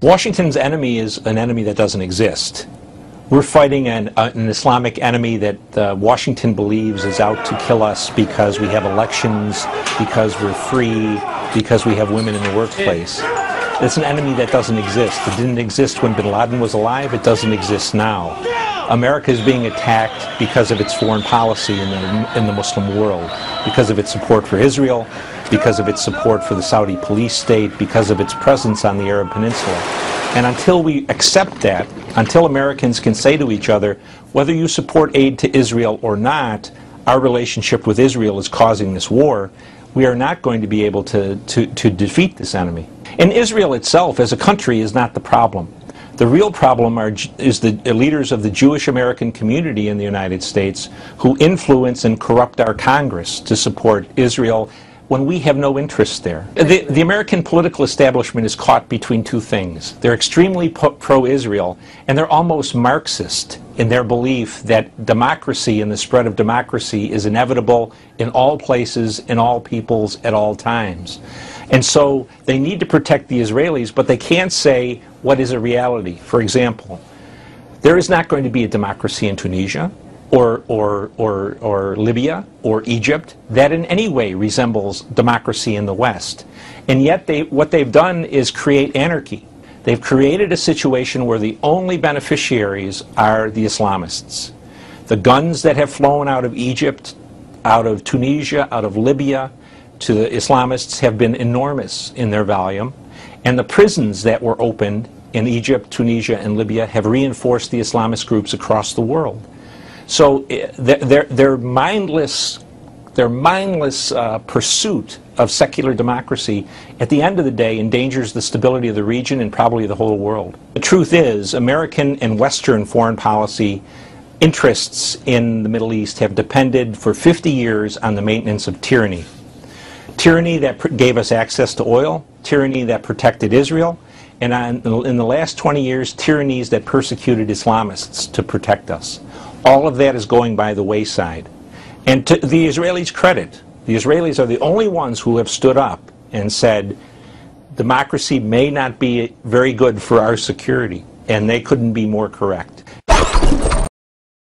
Washington's enemy is an enemy that doesn't exist. We're fighting an Islamic enemy that Washington believes is out to kill us because we have elections, because we're free, because we have women in the workplace. It's an enemy that doesn't exist. It didn't exist when bin Laden was alive. It doesn't exist now. America is being attacked because of its foreign policy in the Muslim world, because of its support for Israel, because of its support for the Saudi police state, because of its presence on the Arab Peninsula. And until we accept that, until Americans can say to each other, whether you support aid to Israel or not, our relationship with Israel is causing this war, we are not going to be able to defeat this enemy. And Israel itself as a country is not the problem. The real problem is the leaders of the Jewish American community in the United States who influence and corrupt our Congress to support Israel when we have no interest there. The American political establishment is caught between two things. They're extremely pro-Israel, and they're almost Marxist in their belief that democracy and the spread of democracy is inevitable in all places, in all peoples, at all times. And so they need to protect the Israelis, but they can't say what is a reality. For example, there is not going to be a democracy in Tunisia, or Libya or Egypt that in any way resembles democracy in the West. And yet what they've done is create anarchy. They've created a situation where the only beneficiaries are the Islamists. The guns that have flown out of Egypt, out of Tunisia, out of Libya to the Islamists have been enormous in their volume. And the prisons that were opened in Egypt, Tunisia, and Libya have reinforced the Islamist groups across the world. So their mindless pursuit of secular democracy at the end of the day endangers the stability of the region and probably the whole world. The truth is, American and Western foreign policy interests in the Middle East have depended for 50 years on the maintenance of tyranny. Tyranny that gave us access to oil, tyranny that protected Israel, and in the last 20 years, tyrannies that persecuted Islamists to protect us. All of that is going by the wayside. And to the Israelis' credit, the Israelis are the only ones who have stood up and said, democracy may not be very good for our security, and they couldn't be more correct.